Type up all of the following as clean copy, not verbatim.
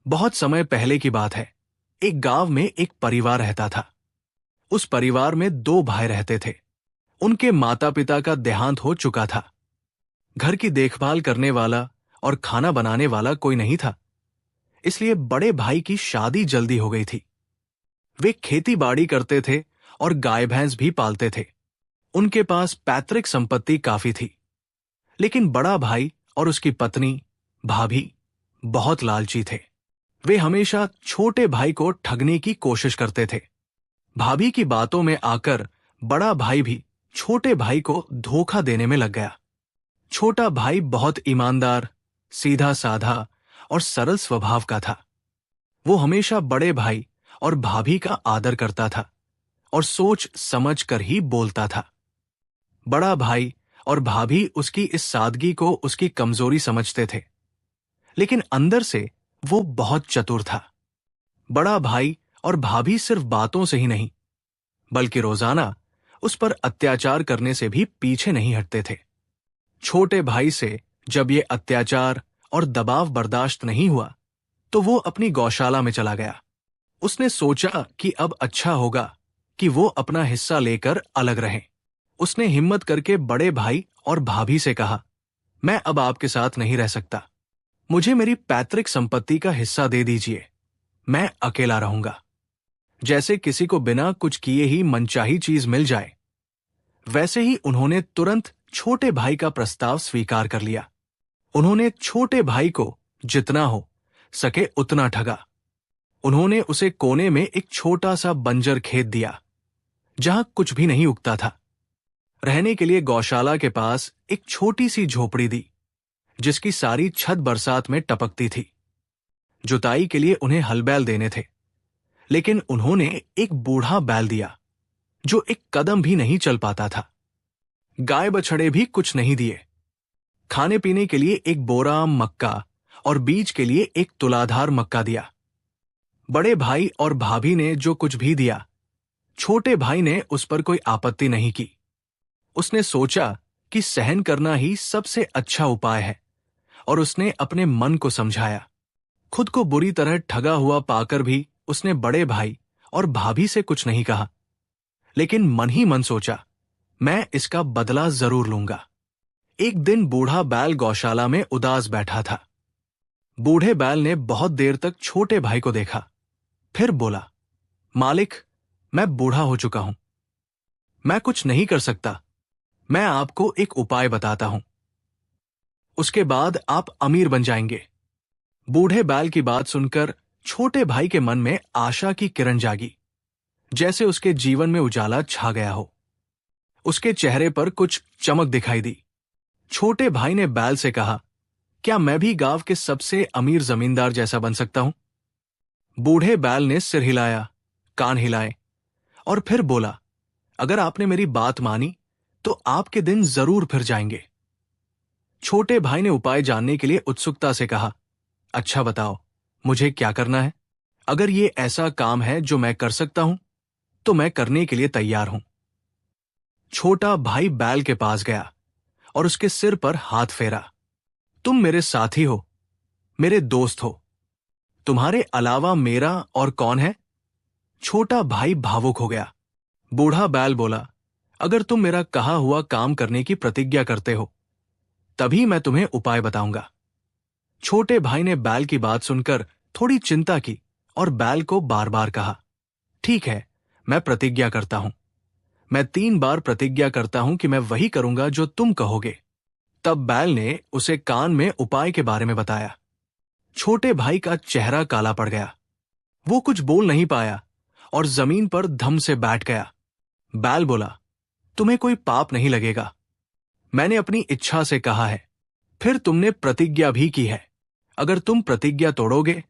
बहुत समय पहले की बात है। एक गांव में एक परिवार रहता था। उस परिवार में दो भाई रहते थे। उनके माता पिता का देहांत हो चुका था। घर की देखभाल करने वाला और खाना बनाने वाला कोई नहीं था। इसलिए बड़े भाई की शादी जल्दी हो गई थी। वे खेती बाड़ी करते थे और गाय भैंस भी पालते थे। उनके पास पैतृक संपत्ति काफी थी। लेकिन बड़ा भाई और उसकी पत्नी, भाभी, बहुत लालची थे। वे हमेशा छोटे भाई को ठगने की कोशिश करते थे। भाभी की बातों में आकर बड़ा भाई भी छोटे भाई को धोखा देने में लग गया। छोटा भाई बहुत ईमानदार, सीधा साधा और सरल स्वभाव का था। वो हमेशा बड़े भाई और भाभी का आदर करता था और सोच समझ कर ही बोलता था। बड़ा भाई और भाभी उसकी इस सादगी को उसकी कमजोरी समझते थे, लेकिन अंदर से वो बहुत चतुर था। बड़ा भाई और भाभी सिर्फ बातों से ही नहीं, बल्कि रोजाना उस पर अत्याचार करने से भी पीछे नहीं हटते थे। छोटे भाई से जब ये अत्याचार और दबाव बर्दाश्त नहीं हुआ, तो वो अपनी गौशाला में चला गया। उसने सोचा कि अब अच्छा होगा कि वो अपना हिस्सा लेकर अलग रहे। उसने हिम्मत करके बड़े भाई और भाभी से कहा, मैं अब आपके साथ नहीं रह सकता। मुझे मेरी पैतृक संपत्ति का हिस्सा दे दीजिए। मैं अकेला रहूंगा। जैसे किसी को बिना कुछ किए ही मनचाही चीज मिल जाए, वैसे ही उन्होंने तुरंत छोटे भाई का प्रस्ताव स्वीकार कर लिया। उन्होंने छोटे भाई को जितना हो सके उतना ठगा। उन्होंने उसे कोने में एक छोटा सा बंजर खेत दिया, जहां कुछ भी नहीं उगता था। रहने के लिए गौशाला के पास एक छोटी सी झोपड़ी दी, जिसकी सारी छत बरसात में टपकती थी। जुताई के लिए उन्हें हल बैल देने थे, लेकिन उन्होंने एक बूढ़ा बैल दिया जो एक कदम भी नहीं चल पाता था। गाय बछड़े भी कुछ नहीं दिए। खाने पीने के लिए एक बोरा मक्का और बीज के लिए एक तुलाधार मक्का दिया। बड़े भाई और भाभी ने जो कुछ भी दिया, छोटे भाई ने उस पर कोई आपत्ति नहीं की। उसने सोचा कि सहन करना ही सबसे अच्छा उपाय है, और उसने अपने मन को समझाया। खुद को बुरी तरह ठगा हुआ पाकर भी उसने बड़े भाई और भाभी से कुछ नहीं कहा, लेकिन मन ही मन सोचा, मैं इसका बदला जरूर लूंगा। एक दिन बूढ़ा बैल गौशाला में उदास बैठा था। बूढ़े बैल ने बहुत देर तक छोटे भाई को देखा, फिर बोला, मालिक, मैं बूढ़ा हो चुका हूं। मैं कुछ नहीं कर सकता। मैं आपको एक उपाय बताता हूं, उसके बाद आप अमीर बन जाएंगे। बूढ़े बैल की बात सुनकर छोटे भाई के मन में आशा की किरण जागी, जैसे उसके जीवन में उजाला छा गया हो। उसके चेहरे पर कुछ चमक दिखाई दी। छोटे भाई ने बैल से कहा, क्या मैं भी गांव के सबसे अमीर जमींदार जैसा बन सकता हूं? बूढ़े बैल ने सिर हिलाया, कान हिलाए और फिर बोला, अगर आपने मेरी बात मानी तो आपके दिन जरूर फिर जाएंगे। छोटे भाई ने उपाय जानने के लिए उत्सुकता से कहा, अच्छा बताओ, मुझे क्या करना है? अगर ये ऐसा काम है जो मैं कर सकता हूं, तो मैं करने के लिए तैयार हूं। छोटा भाई बैल के पास गया और उसके सिर पर हाथ फेरा। तुम मेरे साथी हो, मेरे दोस्त हो। तुम्हारे अलावा मेरा और कौन है? छोटा भाई भावुक हो गया। बूढ़ा बैल बोला, अगर तुम मेरा कहा हुआ काम करने की प्रतिज्ञा करते हो, तभी मैं तुम्हें उपाय बताऊंगा। छोटे भाई ने बैल की बात सुनकर थोड़ी चिंता की और बैल को बार बार कहा, ठीक है, मैं प्रतिज्ञा करता हूं। मैं 3 बार प्रतिज्ञा करता हूं कि मैं वही करूंगा जो तुम कहोगे। तब बैल ने उसे कान में उपाय के बारे में बताया। छोटे भाई का चेहरा काला पड़ गया। वो कुछ बोल नहीं पाया और जमीन पर धम से बैठ गया। बैल बोला, तुम्हें कोई पाप नहीं लगेगा। मैंने अपनी इच्छा से कहा है, फिर तुमने प्रतिज्ञा भी की है। अगर तुम प्रतिज्ञा तोड़ोगे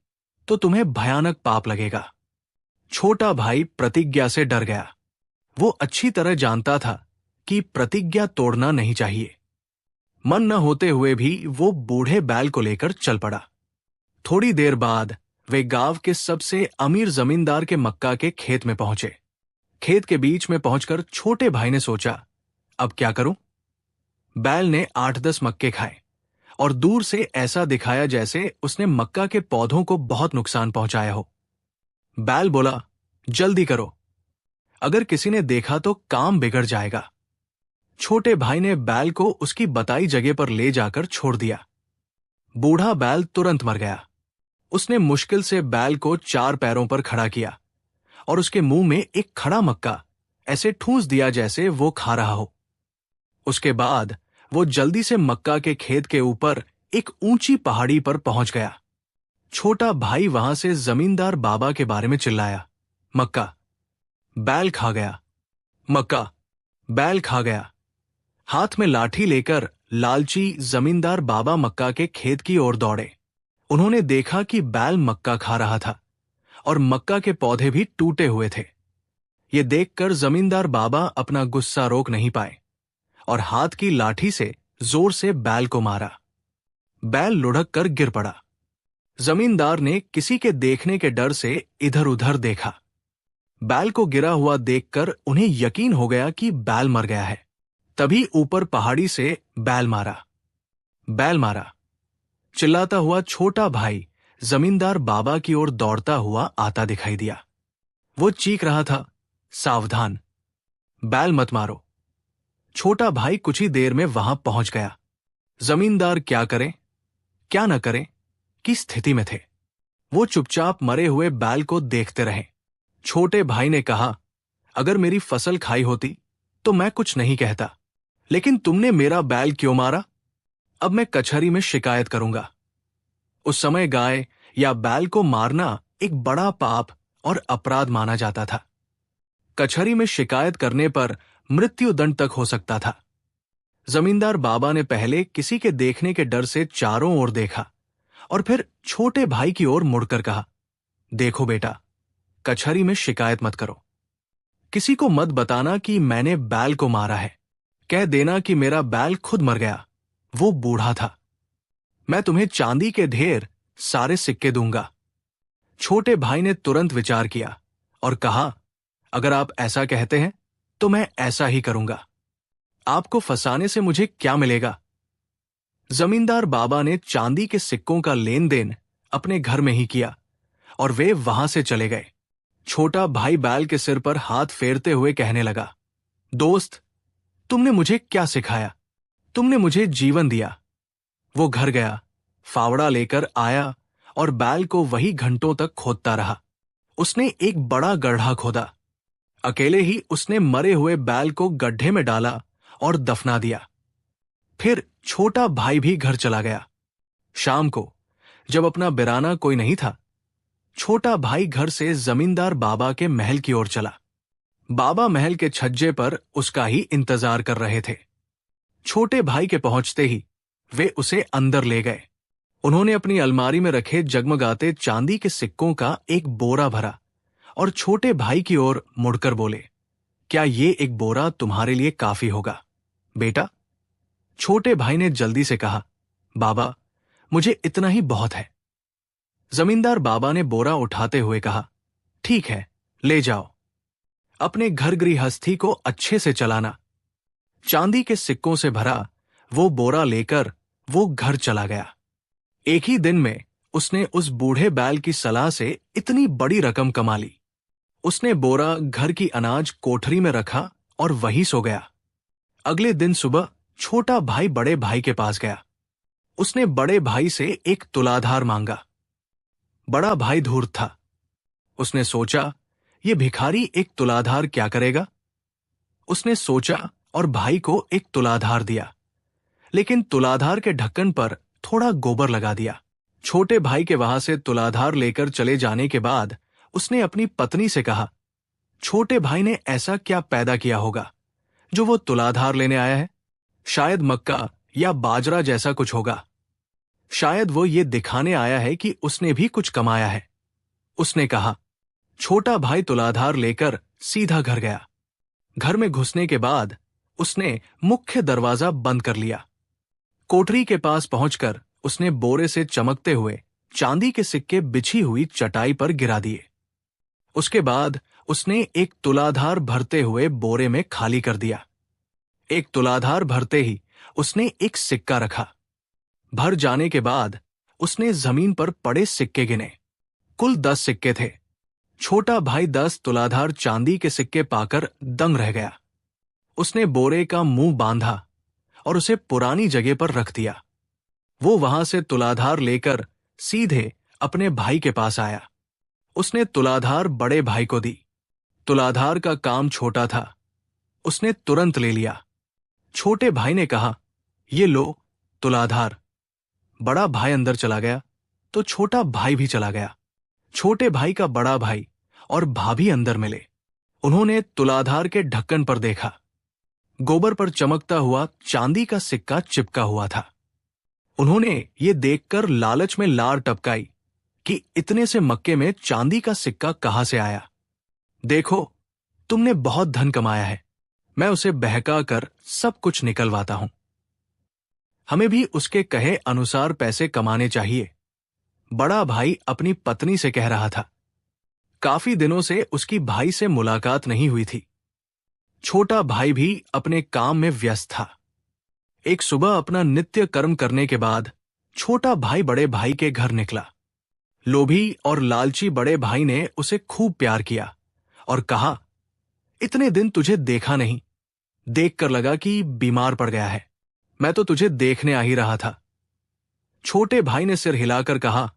तो तुम्हें भयानक पाप लगेगा। छोटा भाई प्रतिज्ञा से डर गया। वो अच्छी तरह जानता था कि प्रतिज्ञा तोड़ना नहीं चाहिए। मन न होते हुए भी वो बूढ़े बैल को लेकर चल पड़ा। थोड़ी देर बाद वे गांव के सबसे अमीर जमींदार के मक्का के खेत में पहुंचे। खेत के बीच में पहुंचकर छोटे भाई ने सोचा, अब क्या करूं? बैल ने 8-10 मक्के खाए और दूर से ऐसा दिखाया जैसे उसने मक्का के पौधों को बहुत नुकसान पहुंचाया हो। बैल बोला, जल्दी करो, अगर किसी ने देखा तो काम बिगड़ जाएगा। छोटे भाई ने बैल को उसकी बताई जगह पर ले जाकर छोड़ दिया। बूढ़ा बैल तुरंत मर गया। उसने मुश्किल से बैल को 4 पैरों पर खड़ा किया और उसके मुंह में एक खड़ा मक्का ऐसे ठूंस दिया जैसे वो खा रहा हो। उसके बाद वो जल्दी से मक्का के खेत के ऊपर एक ऊंची पहाड़ी पर पहुंच गया। छोटा भाई वहां से जमींदार बाबा के बारे में चिल्लाया, मक्का, बैल खा गया, मक्का, बैल खा गया। हाथ में लाठी लेकर लालची जमींदार बाबा मक्का के खेत की ओर दौड़े। उन्होंने देखा कि बैल मक्का खा रहा था और मक्का के पौधे भी टूटे हुए थे। ये देखकर जमींदार बाबा अपना गुस्सा रोक नहीं पाए और हाथ की लाठी से जोर से बैल को मारा। बैल लुढ़क कर गिर पड़ा। जमींदार ने किसी के देखने के डर से इधर उधर देखा। बैल को गिरा हुआ देखकर उन्हें यकीन हो गया कि बैल मर गया है। तभी ऊपर पहाड़ी से बैल मारा, बैल मारा चिल्लाता हुआ छोटा भाई जमींदार बाबा की ओर दौड़ता हुआ आता दिखाई दिया। वो चीख रहा था, सावधान, बैल मत मारो। छोटा भाई कुछ ही देर में वहां पहुंच गया। जमींदार क्या करें क्या न करें की स्थिति में थे। वो चुपचाप मरे हुए बैल को देखते रहे। छोटे भाई ने कहा, अगर मेरी फसल खाई होती तो मैं कुछ नहीं कहता, लेकिन तुमने मेरा बैल क्यों मारा? अब मैं कचहरी में शिकायत करूंगा। उस समय गाय या बैल को मारना एक बड़ा पाप और अपराध माना जाता था। कचहरी में शिकायत करने पर मृत्युदंड तक हो सकता था। जमींदार बाबा ने पहले किसी के देखने के डर से चारों ओर देखा और फिर छोटे भाई की ओर मुड़कर कहा, देखो बेटा, कचहरी में शिकायत मत करो। किसी को मत बताना कि मैंने बैल को मारा है। कह देना कि मेरा बैल खुद मर गया, वो बूढ़ा था। मैं तुम्हें चांदी के ढेर सारे सिक्के दूंगा। छोटे भाई ने तुरंत विचार किया और कहा, अगर आप ऐसा कहते हैं तो मैं ऐसा ही करूंगा। आपको फंसाने से मुझे क्या मिलेगा? जमींदार बाबा ने चांदी के सिक्कों का लेन देन अपने घर में ही किया और वे वहां से चले गए। छोटा भाई बैल के सिर पर हाथ फेरते हुए कहने लगा, दोस्त, तुमने मुझे क्या सिखाया? तुमने मुझे जीवन दिया। वो घर गया, फावड़ा लेकर आया और बैल को वही घंटों तक खोदता रहा। उसने एक बड़ा गड्ढा खोदा। अकेले ही उसने मरे हुए बैल को गड्ढे में डाला और दफना दिया। फिर छोटा भाई भी घर चला गया। शाम को जब अपना बिराना कोई नहीं था, छोटा भाई घर से जमींदार बाबा के महल की ओर चला। बाबा महल के छज्जे पर उसका ही इंतजार कर रहे थे। छोटे भाई के पहुंचते ही वे उसे अंदर ले गए। उन्होंने अपनी अलमारी में रखे जगमगाते चांदी के सिक्कों का एक बोरा भरा और छोटे भाई की ओर मुड़कर बोले, क्या ये एक बोरा तुम्हारे लिए काफी होगा बेटा? छोटे भाई ने जल्दी से कहा, बाबा, मुझे इतना ही बहुत है। जमींदार बाबा ने बोरा उठाते हुए कहा, ठीक है, ले जाओ। अपने घर गृहस्थी को अच्छे से चलाना। चांदी के सिक्कों से भरा वो बोरा लेकर वो घर चला गया। एक ही दिन में उसने उस बूढ़े बैल की सलाह से इतनी बड़ी रकम कमा ली। उसने बोरा घर की अनाज कोठरी में रखा और वहीं सो गया। अगले दिन सुबह छोटा भाई बड़े भाई के पास गया। उसने बड़े भाई से एक तुलाधार मांगा। बड़ा भाई धूर्त था। उसने सोचा, ये भिखारी एक तुलाधार क्या करेगा? उसने सोचा और भाई को एक तुलाधार दिया, लेकिन तुलाधार के ढक्कन पर थोड़ा गोबर लगा दिया। छोटे भाई के वहां से तुलाधार लेकर चले जाने के बाद उसने अपनी पत्नी से कहा, छोटे भाई ने ऐसा क्या पैदा किया होगा जो वो तुलाधार लेने आया है? शायद मक्का या बाजरा जैसा कुछ होगा। शायद वो ये दिखाने आया है कि उसने भी कुछ कमाया है। उसने कहा। छोटा भाई तुलाधार लेकर सीधा घर गया। घर में घुसने के बाद उसने मुख्य दरवाजा बंद कर लिया। कोठरी के पास पहुंचकर उसने बोरे से चमकते हुए चांदी के सिक्के बिछी हुई चटाई पर गिरा दिए। उसके बाद उसने एक तुलाधार भरते हुए बोरे में खाली कर दिया। एक तुलाधार भरते ही उसने एक सिक्का रखा। भर जाने के बाद उसने जमीन पर पड़े सिक्के गिने। कुल 10 सिक्के थे। छोटा भाई 10 तुलाधार चांदी के सिक्के पाकर दंग रह गया। उसने बोरे का मुंह बांधा और उसे पुरानी जगह पर रख दिया। वो वहां से तुलाधार लेकर सीधे अपने भाई के पास आया। उसने तुलाधार बड़े भाई को दी। तुलाधार का काम छोटा था, उसने तुरंत ले लिया। छोटे भाई ने कहा, ये लो तुलाधार। बड़ा भाई अंदर चला गया तो छोटा भाई भी चला गया। छोटे भाई का बड़ा भाई और भाभी अंदर मिले। उन्होंने तुलाधार के ढक्कन पर देखा। गोबर पर चमकता हुआ चांदी का सिक्का चिपका हुआ था। उन्होंने ये देखकर लालच में लार टपकाई कि इतने से मक्के में चांदी का सिक्का कहां से आया। देखो, तुमने बहुत धन कमाया है, मैं उसे बहका कर सब कुछ निकलवाता हूं। हमें भी उसके कहे अनुसार पैसे कमाने चाहिए, बड़ा भाई अपनी पत्नी से कह रहा था। काफी दिनों से उसकी भाई से मुलाकात नहीं हुई थी। छोटा भाई भी अपने काम में व्यस्त था। एक सुबह अपना नित्य कर्म करने के बाद छोटा भाई बड़े भाई के घर निकला। लोभी और लालची बड़े भाई ने उसे खूब प्यार किया और कहा, इतने दिन तुझे देखा नहीं, देखकर लगा कि बीमार पड़ गया है। मैं तो तुझे देखने आ ही रहा था। छोटे भाई ने सिर हिलाकर कहा,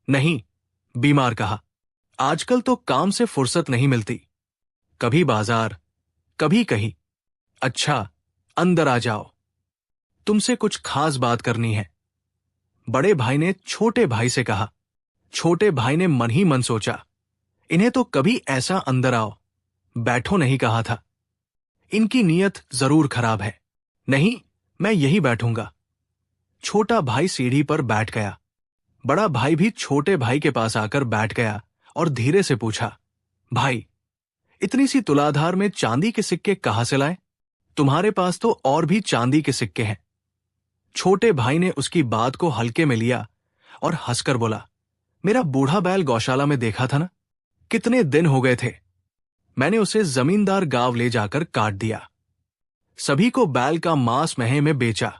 नहीं, बीमार कहा। आजकल तो काम से फुर्सत नहीं मिलती, कभी बाजार, कभी कहीं। अच्छा, अंदर आ जाओ, तुमसे कुछ खास बात करनी है, बड़े भाई ने छोटे भाई से कहा। छोटे भाई ने मन ही मन सोचा, इन्हें तो कभी ऐसा अंदर आओ, बैठो नहीं कहा था। इनकी नीयत जरूर खराब है। नहीं, मैं यहीं बैठूंगा। छोटा भाई सीढ़ी पर बैठ गया। बड़ा भाई भी छोटे भाई के पास आकर बैठ गया और धीरे से पूछा, भाई, इतनी सी तुलाधार में चांदी के सिक्के कहां से लाए? तुम्हारे पास तो और भी चांदी के सिक्के हैं। छोटे भाई ने उसकी बात को हल्के में लिया और हंसकर बोला, मेरा बूढ़ा बैल गौशाला में देखा था ना, कितने दिन हो गए थे, मैंने उसे जमींदार गांव ले जाकर काट दिया। सभी को बैल का मांस महे में बेचा,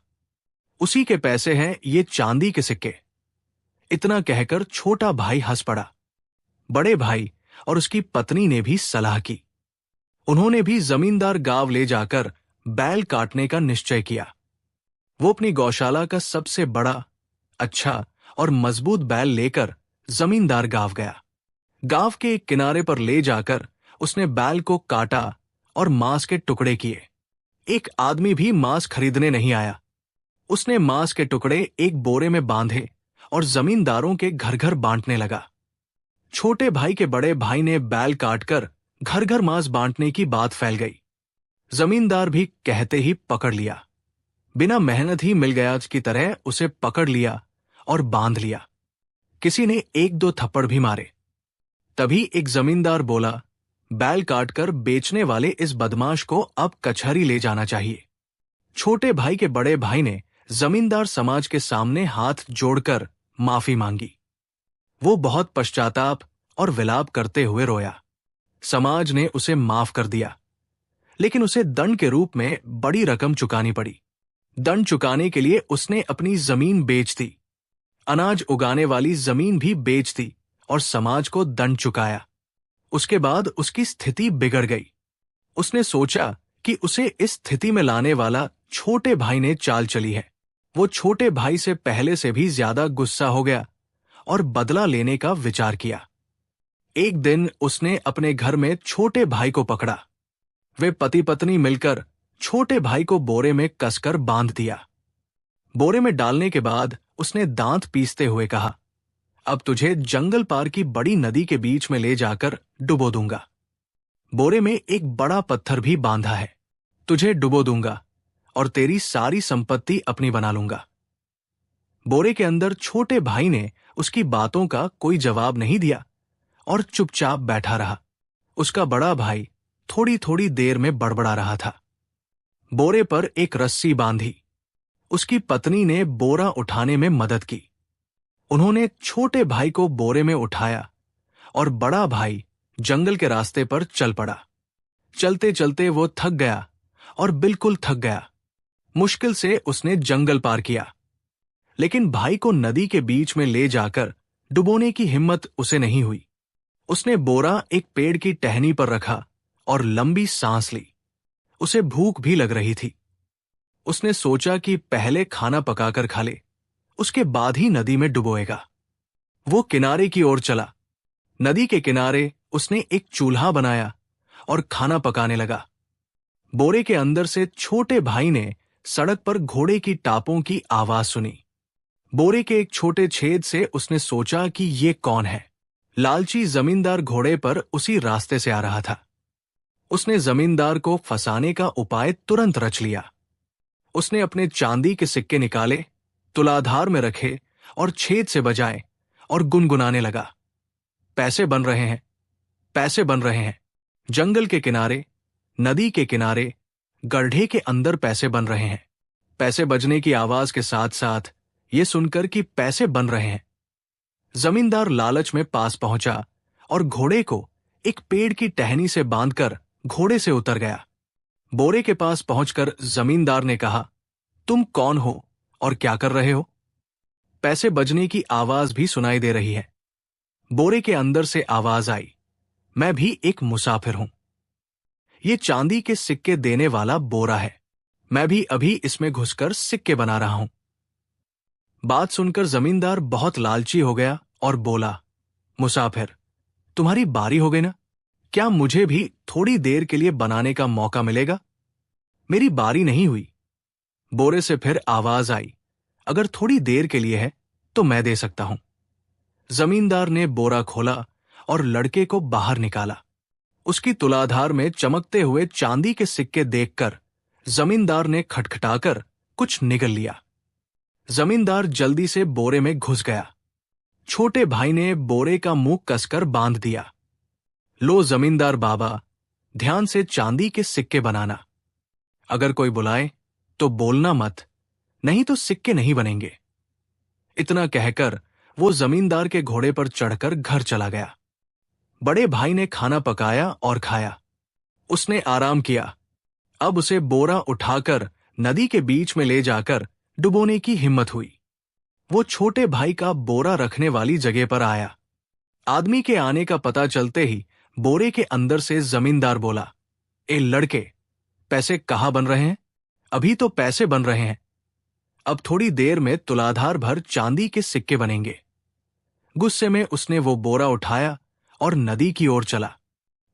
उसी के पैसे हैं ये चांदी के सिक्के। इतना कहकर छोटा भाई हंस पड़ा। बड़े भाई और उसकी पत्नी ने भी सलाह की। उन्होंने भी जमींदार गांव ले जाकर बैल काटने का निश्चय किया। वो अपनी गौशाला का सबसे बड़ा, अच्छा और मजबूत बैल लेकर जमींदार गांव गया। गांव के एक किनारे पर ले जाकर उसने बैल को काटा और मांस के टुकड़े किए। एक आदमी भी मांस खरीदने नहीं आया। उसने मांस के टुकड़े एक बोरे में बांधे और जमींदारों के घर घर बांटने लगा। छोटे भाई के बड़े भाई ने बैल काटकर घर घर मांस बांटने की बात फैल गई। जमींदार भी कहते ही पकड़ लिया। बिना मेहनत ही मिल गया की तरह उसे पकड़ लिया और बांध लिया। किसी ने 1-2 थप्पड़ भी मारे। तभी एक जमींदार बोला, बैल काटकर बेचने वाले इस बदमाश को अब कचहरी ले जाना चाहिए। छोटे भाई के बड़े भाई ने जमींदार समाज के सामने हाथ जोड़कर माफी मांगी। वो बहुत पश्चाताप और विलाप करते हुए रोया। समाज ने उसे माफ कर दिया, लेकिन उसे दंड के रूप में बड़ी रकम चुकानी पड़ी। दंड चुकाने के लिए उसने अपनी जमीन बेच दी, अनाज उगाने वाली जमीन भी बेच दी और समाज को दंड चुकाया। उसके बाद उसकी स्थिति बिगड़ गई। उसने सोचा कि उसे इस स्थिति में लाने वाला छोटे भाई ने चाल चली है। वो छोटे भाई से पहले से भी ज्यादा गुस्सा हो गया और बदला लेने का विचार किया। एक दिन उसने अपने घर में छोटे भाई को पकड़ा। वे पति पत्नी मिलकर छोटे भाई को बोरे में कसकर बांध दिया। बोरे में डालने के बाद उसने दांत पीसते हुए कहा, अब तुझे जंगल पार की बड़ी नदी के बीच में ले जाकर डुबो दूंगा। बोरे में एक बड़ा पत्थर भी बांधा है। तुझे डुबो दूंगा और तेरी सारी संपत्ति अपनी बना लूंगा। बोरे के अंदर छोटे भाई ने उसकी बातों का कोई जवाब नहीं दिया और चुपचाप बैठा रहा। उसका बड़ा भाई थोड़ी थोड़ी देर में बड़बड़ा रहा था। बोरे पर एक रस्सी बांधी। उसकी पत्नी ने बोरा उठाने में मदद की। उन्होंने छोटे भाई को बोरे में उठाया और बड़ा भाई जंगल के रास्ते पर चल पड़ा। चलते चलते वो थक गया और बिल्कुल थक गया। मुश्किल से उसने जंगल पार किया, लेकिन भाई को नदी के बीच में ले जाकर डुबोने की हिम्मत उसे नहीं हुई। उसने बोरा एक पेड़ की टहनी पर रखा और लंबी सांस ली। उसे भूख भी लग रही थी। उसने सोचा कि पहले खाना पकाकर खा ले, उसके बाद ही नदी में डुबोएगा। वो किनारे की ओर चला। नदी के किनारे उसने एक चूल्हा बनाया और खाना पकाने लगा। बोरे के अंदर से छोटे भाई ने सड़क पर घोड़े की टापों की आवाज सुनी। बोरे के एक छोटे छेद से उसने सोचा कि ये कौन है। लालची जमींदार घोड़े पर उसी रास्ते से आ रहा था। उसने जमींदार को फंसाने का उपाय तुरंत रच लिया। उसने अपने चांदी के सिक्के निकाले, तुलाधार में रखे और छेद से बजाए और गुनगुनाने लगा। पैसे बन रहे हैं, पैसे बन रहे हैं। जंगल के किनारे, नदी के किनारे, गड्ढे के अंदर पैसे बन रहे हैं। पैसे बजने की आवाज के साथ साथ ये सुनकर कि पैसे बन रहे हैं, जमींदार लालच में पास पहुंचा और घोड़े को एक पेड़ की टहनी से बांधकर घोड़े से उतर गया। बोरे के पास पहुंचकर जमींदार ने कहा, तुम कौन हो और क्या कर रहे हो? पैसे बजने की आवाज भी सुनाई दे रही है। बोरे के अंदर से आवाज आई, मैं भी एक मुसाफिर हूं। ये चांदी के सिक्के देने वाला बोरा है। मैं भी अभी इसमें घुसकर सिक्के बना रहा हूं। बात सुनकर जमींदार बहुत लालची हो गया और बोला, मुसाफिर, तुम्हारी बारी हो गई ना? क्या मुझे भी थोड़ी देर के लिए बनाने का मौका मिलेगा? मेरी बारी नहीं हुई। बोरे से फिर आवाज आई, अगर थोड़ी देर के लिए है तो मैं दे सकता हूं। जमींदार ने बोरा खोला और लड़के को बाहर निकाला। उसकी तुलाधार में चमकते हुए चांदी के सिक्के देखकर जमींदार ने खटखटाकर कुछ निगल लिया। जमींदार जल्दी से बोरे में घुस गया। छोटे भाई ने बोरे का मुंह कसकर बांध दिया। लो जमींदार बाबा, ध्यान से चांदी के सिक्के बनाना। अगर कोई बुलाए तो बोलना मत, नहीं तो सिक्के नहीं बनेंगे। इतना कहकर वो जमींदार के घोड़े पर चढ़कर घर चला गया। बड़े भाई ने खाना पकाया और खाया। उसने आराम किया। अब उसे बोरा उठाकर नदी के बीच में ले जाकर डुबोने की हिम्मत हुई। वो छोटे भाई का बोरा रखने वाली जगह पर आया। आदमी के आने का पता चलते ही बोरे के अंदर से जमींदार बोला, ए लड़के, पैसे कहाँ बन रहे हैं? अभी तो पैसे बन रहे हैं। अब थोड़ी देर में तुलाधार भर चांदी के सिक्के बनेंगे। गुस्से में उसने वो बोरा उठाया और नदी की ओर चला।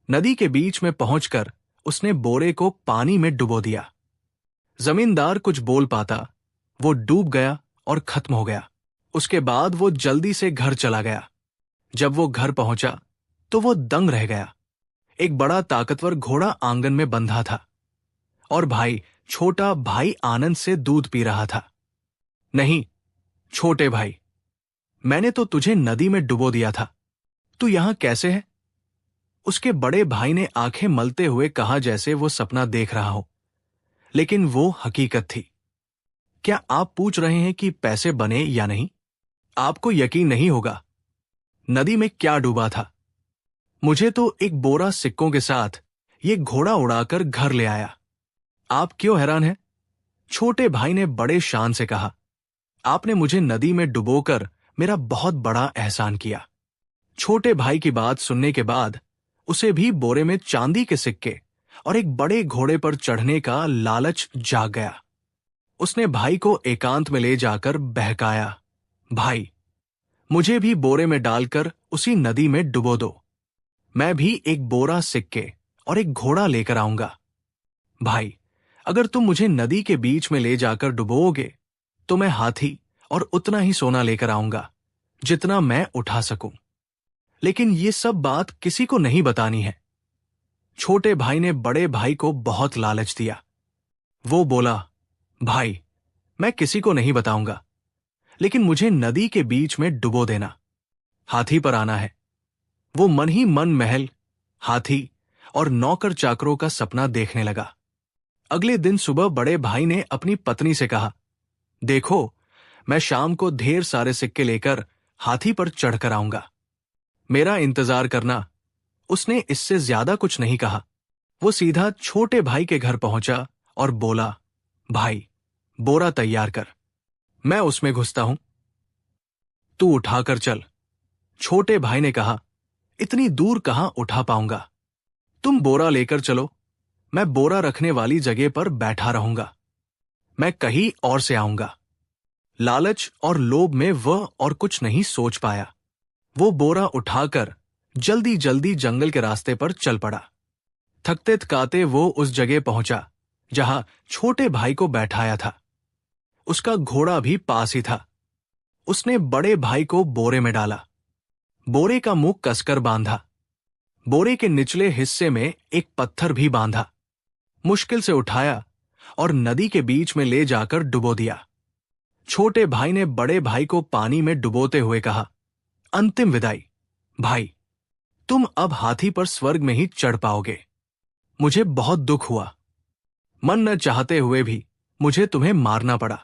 नदी के बीच में पहुंचकर उसने बोरे को पानी में डुबो दिया। जमींदार कुछ बोल पाता, वो डूब गया और खत्म हो गया। उसके बाद वो जल्दी से घर चला गया। जब वो घर पहुंचा तो वो दंग रह गया। एक बड़ा ताकतवर घोड़ा आंगन में बंधा था और भाई, छोटा भाई आनंद से दूध पी रहा था। नहीं छोटे भाई, मैंने तो तुझे नदी में डुबो दिया था, तू यहां कैसे है? उसके बड़े भाई ने आंखें मलते हुए कहा, जैसे वो सपना देख रहा हो, लेकिन वो हकीकत थी। क्या आप पूछ रहे हैं कि पैसे बने या नहीं? आपको यकीन नहीं होगा। नदी में क्या डूबा था? मुझे तो एक बोरा सिक्कों के साथ ये घोड़ा उड़ाकर घर ले आया। आप क्यों हैरान हैं? छोटे भाई ने बड़े शान से कहा, आपने मुझे नदी में डुबोकर मेरा बहुत बड़ा एहसान किया। छोटे भाई की बात सुनने के बाद उसे भी बोरे में चांदी के सिक्के और एक बड़े घोड़े पर चढ़ने का लालच जाग गया। उसने भाई को एकांत में ले जाकर बहकाया, भाई, मुझे भी बोरे में डालकर उसी नदी में डुबो दो। मैं भी एक बोरा सिक्के और एक घोड़ा लेकर आऊंगा। भाई, अगर तुम मुझे नदी के बीच में ले जाकर डुबोओगे तो मैं हाथी और उतना ही सोना लेकर आऊंगा जितना मैं उठा सकूं। लेकिन ये सब बात किसी को नहीं बतानी है। छोटे भाई ने बड़े भाई को बहुत लालच दिया। वो बोला, भाई, मैं किसी को नहीं बताऊंगा, लेकिन मुझे नदी के बीच में डुबो देना। हाथी पर आना है। वो मन ही मन महल, हाथी और नौकर चाकरों का सपना देखने लगा। अगले दिन सुबह बड़े भाई ने अपनी पत्नी से कहा, देखो, मैं शाम को ढेर सारे सिक्के लेकर हाथी पर चढ़कर आऊंगा। मेरा इंतजार करना। उसने इससे ज्यादा कुछ नहीं कहा। वो सीधा छोटे भाई के घर पहुंचा और बोला, भाई, बोरा तैयार कर। मैं उसमें घुसता हूं। तू उठाकर चल। छोटे भाई ने कहा, इतनी दूर कहां उठा पाऊंगा। तुम बोरा लेकर चलो, मैं बोरा रखने वाली जगह पर बैठा रहूंगा। मैं कहीं और से आऊंगा। लालच और लोभ में वह और कुछ नहीं सोच पाया। वो बोरा उठाकर जल्दी जल्दी जंगल के रास्ते पर चल पड़ा। थकते थकाते वो उस जगह पहुंचा जहां छोटे भाई को बैठाया था। उसका घोड़ा भी पास ही था। उसने बड़े भाई को बोरे में डाला। बोरे का मुंह कसकर बांधा। बोरे के निचले हिस्से में एक पत्थर भी बांधा। मुश्किल से उठाया और नदी के बीच में ले जाकर डुबो दिया। छोटे भाई ने बड़े भाई को पानी में डुबोते हुए कहा, अंतिम विदाई भाई, तुम अब हाथी पर स्वर्ग में ही चढ़ पाओगे। मुझे बहुत दुख हुआ। मन न चाहते हुए भी मुझे तुम्हें मारना पड़ा।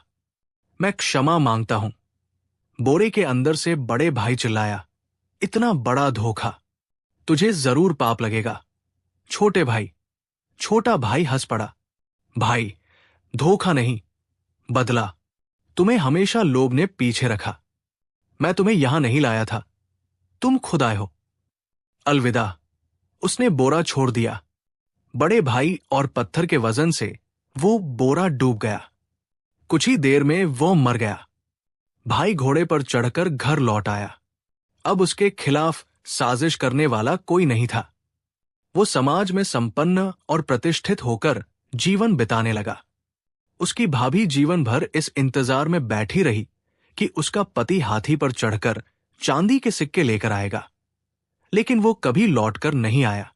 मैं क्षमा मांगता हूं। बोरे के अंदर से बड़े भाई चिल्लाया, इतना बड़ा धोखा, तुझे जरूर पाप लगेगा। छोटे भाई। छोटा भाई हंस पड़ा, भाई, धोखा नहीं, बदला। तुम्हें हमेशा लोभ ने पीछे रखा। मैं तुम्हें यहां नहीं लाया था, तुम खुद आए हो। अलविदा। उसने बोरा छोड़ दिया। बड़े भाई और पत्थर के वजन से वो बोरा डूब गया। कुछ ही देर में वो मर गया। भाई घोड़े पर चढ़कर घर लौट आया। अब उसके खिलाफ साजिश करने वाला कोई नहीं था। वो समाज में संपन्न और प्रतिष्ठित होकर जीवन बिताने लगा। उसकी भाभी जीवन भर इस इंतजार में बैठी रही कि उसका पति हाथी पर चढ़कर चांदी के सिक्के लेकर आएगा, लेकिन वो कभी लौटकर नहीं आया।